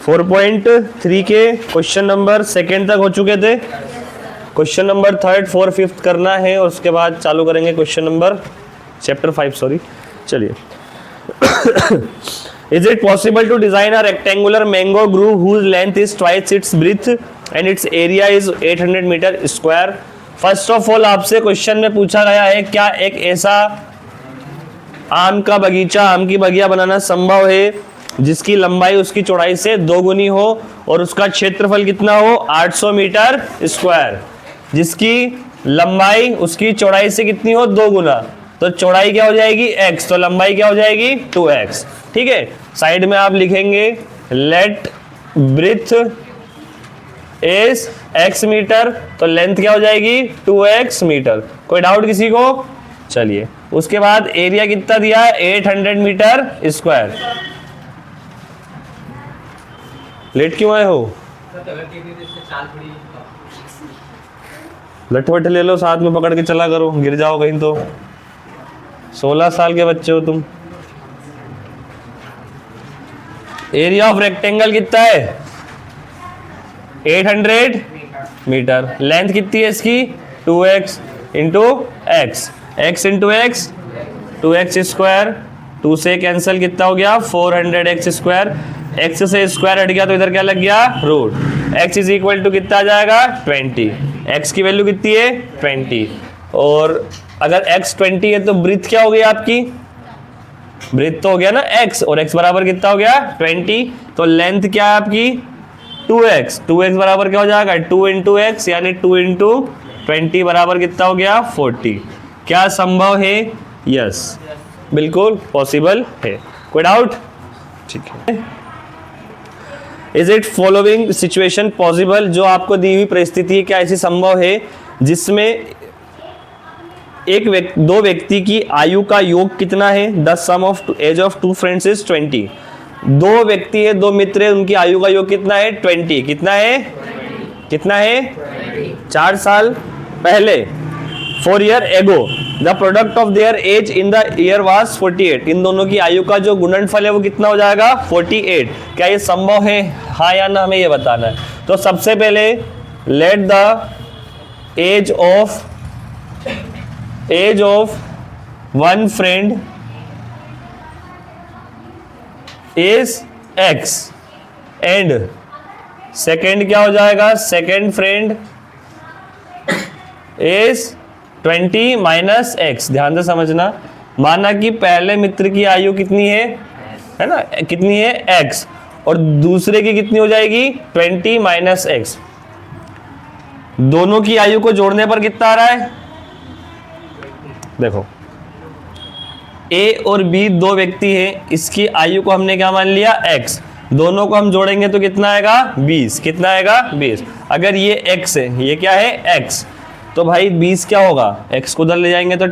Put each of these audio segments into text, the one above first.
4.3 के question number second तक हो चुके थे। Question number third, fourth, fifth करना है और उसके बाद चालू करेंगे क्वेश्चन नंबर चैप्टर 5 सॉरी। चलिए Is it possible to design a rectangular mango grove whose length is twice its breadth and its area is 800 meter square? First of all आपसे question में पूछा गया है क्या एक ऐसा आम का बगीचा, आम की बगिया बनाना संभव है जिसकी लंबाई उसकी चौड़ाई से 2 गुनी हो और उसका क्षेत्रफल कितना हो 800 मीटर स्क्वायर, जिसकी लंबाई उसकी चौड़ाई से कितनी हो 2 गुना। तो चौड़ाई क्या हो जाएगी x, तो लंबाई क्या हो जाएगी 2x। ठीक है, साइड में आप लिखेंगे let breadth is x meter, तो लेंथ क्या हो जाएगी 2x मीटर। कोई डाउट किसी को? चलिए उसके बाद एरिया कितना दिया है 800 मीटर स्क्वायर। लेट क्यों आए हो? लठ वठ ले लो साथ में पकड़ के चला करो, गिर जाओ कहीं तो। 16 साल के बच्चे हो तुम। एरिया ऑफ रेक्टेंगल कितना है 800 मीटर। लेंथ कितनी है इसकी 2x into x, x into x 2x square, 2 से कैंसिल कितना हो गया 400x स्क्वायर। x से स्क्वायर हट गया तो इधर क्या लग गया root. x is equal to कितना आ जाएगा 20। x की वैल्यू कितनी है 20, और अगर x 20 है तो ब्रीथ क्या हो गई आपकी, ब्रीथ तो हो गया ना x, और x बराबर कितना हो गया 20। तो लेंथ क्या है आपकी 2x, 2x बराबर क्या हो जाएगा 2 इंटू एक्स, यानी 2 इंटू 20 बराबर कितना हो गया 40। क्या संभव है? यस, बिल्कुल पॉसिबल है। कोई डाउट? ठीक है। Is it following situation possible, जो आपको दी हुई परिस्थिति है क्या ऐसी संभव है जिसमें दो व्यक्ति की आयु का योग कितना है, the sum of age of 2 friends is 20। 2 व्यक्ति है, 2 मित्र है, उनकी आयु का योग कितना है 20। कितना है? कितना है? 4 साल पहले 4 year ago the product of their age in the year was 48। इन दोनों की आयु का जो गुणनफल है वो कितना हो जाएगा 48। क्या ये संभव है, हाँ या ना, हमें ये बताना है। तो सबसे पहले let the age of one friend is x and second क्या हो जाएगा, second friend is 20 minus x. ध्यान से समझना, माना कि पहले मित्र की आयु कितनी है ना, कितनी है x, और दूसरे की कितनी हो जाएगी 20 माइनस एक्स। दोनों की आयु को जोड़ने पर कितना आ रहा है, देखो a और b 2 व्यक्ति हैं, इसकी आयु को हमने क्या मान लिया x, दोनों को हम जोड़ेंगे तो कितना आएगा 20। कितना आएगा 20। अगर ये x है, ये क्या है x, तो भाई 20 क्या होगा, x को उधर ले जाएंगे तो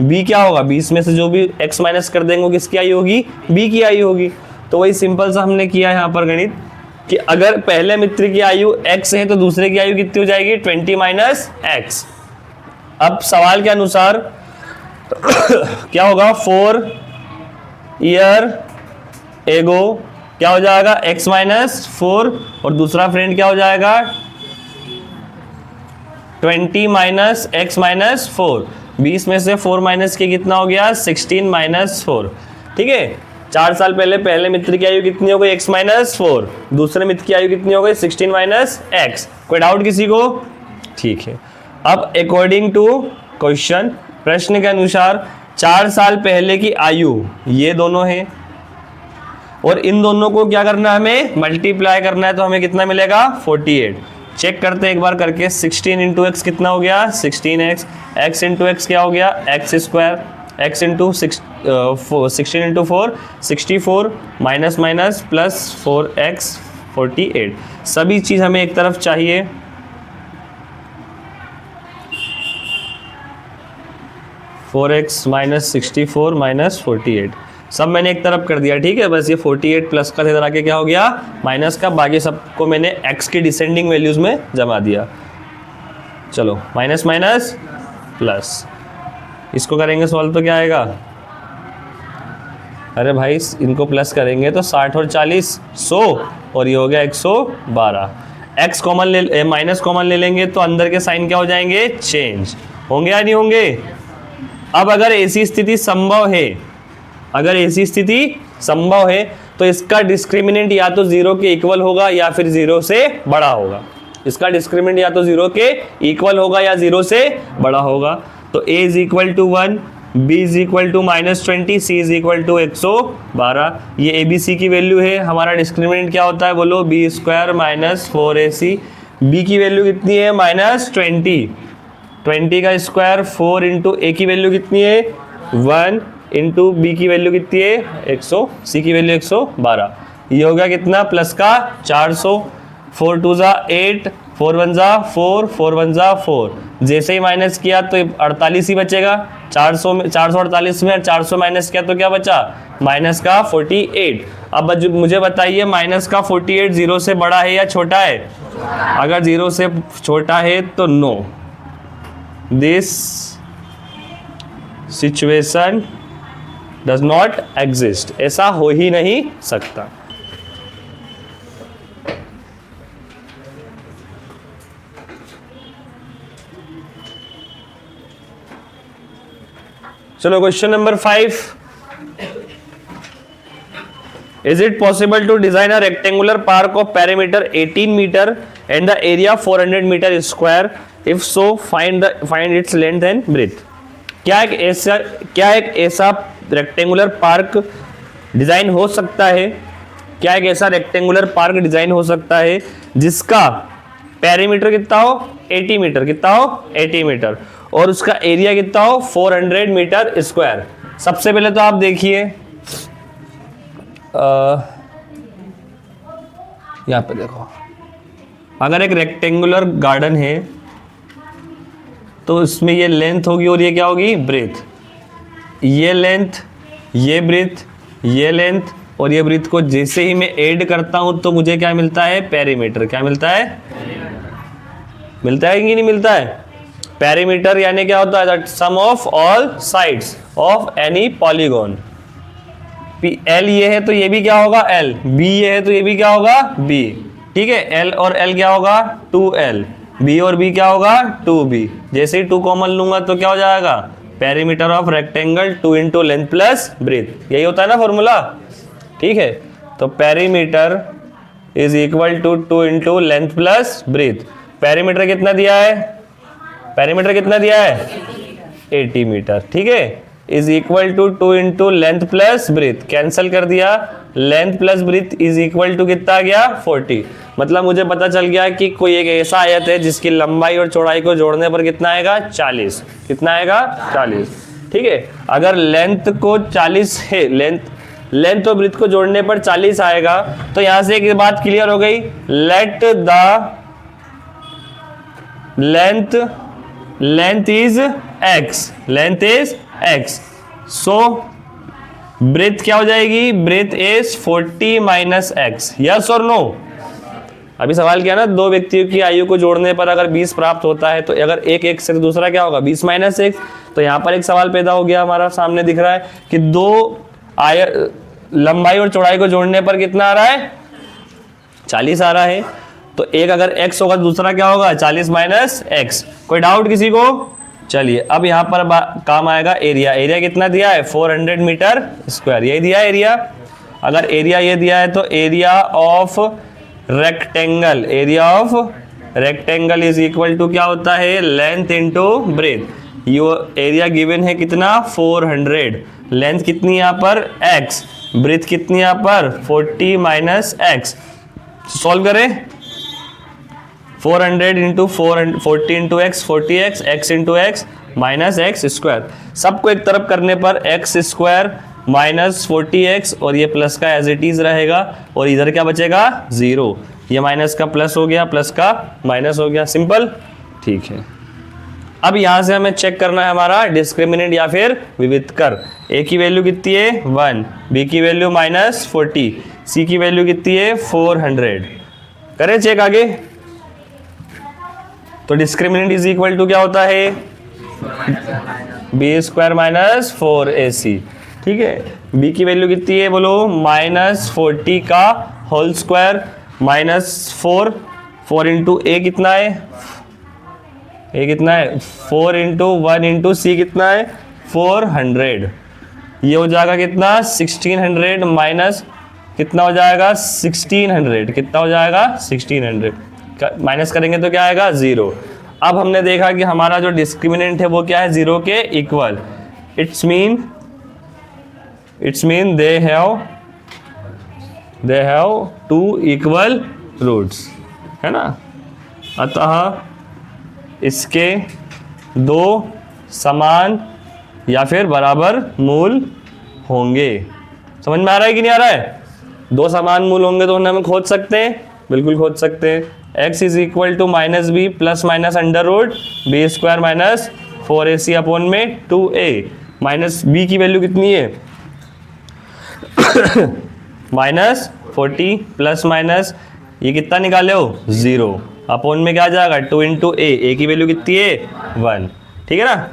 b क्या होगा, 20 में से जो भी x माइनस कर देंगे वो किसकी आयु होगी, b की आयु होगी। तो वही सिंपल सा हमने किया यहाँ पर गणित कि अगर पहले मित्र की आयु x है तो दूसरे की आयु कितनी हो जाएगी 20 माइनस एक्स। अब सवाल के अनुसार क्या होगा 4 ईयर एगो क्या हो जाएगा x माइनस 4, और दूसरा फ्रेंड क्या हो जाएगा 20 माइनस एक्स माइनस 4। 20 में से 4 माइनस के कितना हो गया 16 माइनस 4। ठीक है, 4 साल पहले पहले मित्र की आयु कितनी हो गई x माइनस 4, दूसरे मित्र की आयु कितनी हो गई 16 माइनस एक्स। कोई डाउट किसी को? ठीक है। अब अकॉर्डिंग टू क्वेश्चन, प्रश्न के अनुसार 4 साल पहले की आयु ये दोनों हैं और इन दोनों को क्या करना है, हमें मल्टीप्लाई करना है, तो हमें कितना मिलेगा 48। चेक करते हैं एक बार करके, 16 इंटू एक्स कितना हो गया 16x, x इंटू एक्स क्या हो गया x square, x into 16 into 4 64 minus minus plus 4x 48। सभी चीज़ हमें एक तरफ चाहिए। फोर एक्स माइनस 64 माइनस 48 सब मैंने एक तरफ कर दिया। ठीक है, बस ये 48 प्लस का इधर आके क्या हो गया माइनस का, बाकी सबको मैंने x की डिसेंडिंग वैल्यूज में जमा दिया। चलो माइनस माइनस प्लस, इसको करेंगे सॉल्व तो क्या आएगा अरे भाई इनको प्लस करेंगे तो 60 और 40 100 और ये हो गया 112। एक्स कॉमन ले माइनस कॉमन ले लेंगे तो अंदर के साइन क्या हो जाएंगे, चेंज होंगे या नहीं होंगे। अब अगर ऐसी स्थिति संभव है, अगर ऐसी स्थिति संभव है तो इसका डिस्क्रिमिनेंट या तो 0 के इक्वल होगा या फिर 0 से बड़ा होगा। इसका डिस्क्रिमिनेंट या तो 0 के इक्वल होगा या 0 से बड़ा होगा। तो a is equal to 1, b is equal to -20, c is equal to 112। ये ए बी सी की वैल्यू है। हमारा डिस्क्रिमिनेंट क्या होता है बोलो, b square minus 4ac। b की वैल्यू कितनी है -20, 20 का स्क्वायर 4 इंटू ए की वैल्यू कितनी है 1 इंटू बी की वैल्यू कितनी है 100, सी की वैल्यू 112। ये हो गया कितना प्लस का 400, 4 2 ज़ा 8, 4 1 ज़ा 4, 4 1 ज़ा 4। जैसे ही माइनस किया तो 48 ही बचेगा। 448 में 400 माइनस किया तो क्या बचा, माइनस का 48। अब मुझे बताइए माइनस का 48 0 से बड़ा है या छोटा है। अगर 0 से छोटा है तो no, this situation does not exist, ऐसा हो ही नहीं सकता। चलो question number 5, is it possible to design a rectangular park of perimeter 18 meter and the area 400 meter square, if so find its length and breadth. क्या एक ऐसा rectangular park design हो सकता है, क्या एक ऐसा रेक्टेंगुलर पार्क डिजाइन हो सकता है जिसका पेरीमीटर कितना हो 80 मीटर, कितना हो 80 मीटर, और उसका एरिया कितना हो 400 मीटर स्क्वायर। सबसे पहले तो आप देखिए यहां पे देखो, अगर एक रेक्टेंगुलर गार्डन है तो इसमें ये लेंथ होगी और ये क्या होगी ब्रेथ। ये लेंथ, ये ब्रेथ, ये लेंथ और ये ब्रेथ को जैसे ही मैं ऐड करता हूं तो मुझे क्या मिलता है, पेरीमीटर। क्या मिलता है, मिलता है कि नहीं मिलता है। पेरीमीटर यानी क्या होता है, sum of all sides of any polygon. L ये है तो ये भी क्या होगा एल, बी ये है तो ये भी क्या होगा बी। ठीक है, एल और एल क्या होगा 2l, बी और बी क्या होगा 2b। जैसे ही 2 कॉमन लूंगा तो क्या हो जाएगा, perimeter of rectangle 2 into length plus breadth. यही होता है ना फॉर्मूला। ठीक है, तो perimeter is equal to 2 into length plus breadth. Perimeter कितना दिया है, पेरीमीटर कितना दिया है 80 मीटर। ठीक है, is equal to 2 into length plus breadth, cancel कर दिया, length plus breadth is equal to कितना आ गया 40। मतलब मुझे पता चल गया कि कोई एक ऐसा आयत है जिसकी लंबाई और चौड़ाई को जोड़ने पर कितना आएगा 40। कितना आएगा 40। ठीक है, अगर लेंथ को 40 है, लेंथ और ब्रेथ को जोड़ने पर 40 आएगा तो यहां से एक बात क्लियर हो गई, let the length is x, length is x, so breadth क्या हो जाएगी, breadth is 40 minus x। Yes और नो। अभी सवाल क्या ना, दो व्यक्तियों की आयु को जोड़ने पर अगर 20 प्राप्त होता है तो अगर एक एक से दूसरा क्या होगा 20 माइनस 1। तो यहां पर एक सवाल पैदा हो गया, हमारा सामने दिख रहा है कि दो लंबाई और चौड़ाई को जोड़ने पर कितना आ रहा है 40 आ रहा है। तो एक अगर x होगा दूसरा क्या होगा 40 माइनस x। कोई डाउट किसी को। चलिए अब यहां पर काम आएगा एरिया। एरिया कितना दिया है 400 मीटर स्क्वायर, यही दिया है एरिया। अगर एरिया ये दिया है तो area of rectangle, area of rectangle is equal to क्या होता है लेंथ इंटू ब्रेथ। यो एरिया गिवन है कितना 400, लेंथ कितनी यहाँ पर x, ब्रेथ कितनी यहाँ पर 40 माइनस x। सॉल्व करें, 400 into 40 into x 40x, x into x minus x square. सबको एक तरफ करने पर एक्स स्क्वायर माइनस 40x और ये प्लस का एज इट इज रहेगा और इधर क्या बचेगा 0। ये माइनस का प्लस हो गया, प्लस का माइनस हो गया, सिंपल। ठीक है, अब यहां से हमें चेक करना है हमारा डिस्क्रिमिनेंट या फिर विविधकर। ए की वैल्यू कितनी है 1, बी की वैल्यू -40, सी की वैल्यू कितनी है 400। करें चेक आगे। तो डिस्क्रिमिनेंट इज इक्वल टू क्या होता है बी स्क्वायर माइनस 4ac। ठीक है। b की वैल्यू कितनी है बोलो, -40 का होल स्क्वायर -4, 4 इंटू ए कितना है, ए कितना है 4 इंटू 1 इंटू सी कितना है 400, ये हो जाएगा कितना 1600 माइनस कितना हो जाएगा 1600, कितना हो जाएगा 1600 माइनस करेंगे तो क्या आएगा 0। अब हमने देखा कि हमारा जो डिस्क्रिमिनेंट है वो क्या है 0 के equal, its mean they have 2 equal roots, है ना। अतः इसके 2 समान या फिर बराबर मूल होंगे। समझ में आ रहा है कि नहीं आ रहा है? 2 समान मूल होंगे तो हम खोज सकते हैं, बिल्कुल खोज सकते हैं। x is equal to -b plus minus under root B square minus 4ac upon में 2a, माइनस b की वैल्यू कितनी है -40 प्लस माइनस ये कितना निकाले हो 0 अपॉन में क्या आ जाएगा 2 इंटू ए की वैल्यू कितनी है 1, ठीक है ना।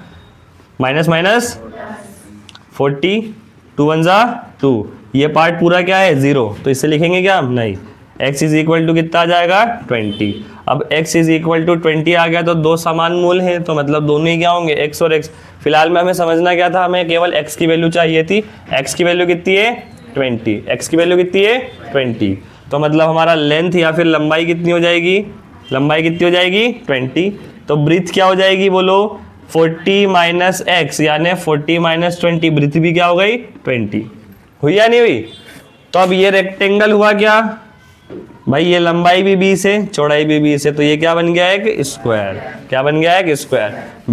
माइनस माइनस 40 2 1 जा 2, ये पार्ट पूरा क्या है 0, तो इससे लिखेंगे क्या हम, नहीं। x इज इक्वल टू कितना आ जाएगा 20। अब x इज इक्वल टू 20 आ गया तो 2 समान मूल हैं, तो मतलब दोनों ही क्या होंगे x और x। फिलहाल में हमें समझना क्या था, हमें केवल x की वैल्यू चाहिए थी। x की वैल्यू कितनी है 20, x की वैल्यू कितनी है 20, तो मतलब हमारा लेंथ या फिर लंबाई कितनी हो जाएगी, लंबाई कितनी हो जाएगी 20, तो ब्रीथ क्या हो जाएगी बोलो 40 माइनस एक्स यानी 40 माइनस 20, ब्रीथ भी क्या हो गई 20, हुई या नहीं हुई। तो अब ये रेक्टेंगल हुआ क्या भाई, ये लंबाई भी 20 है, चौड़ाई भी 20 है, तो ये क्या बन गया एक स्क्वायर, क्या बन गया एक स्क्वायर।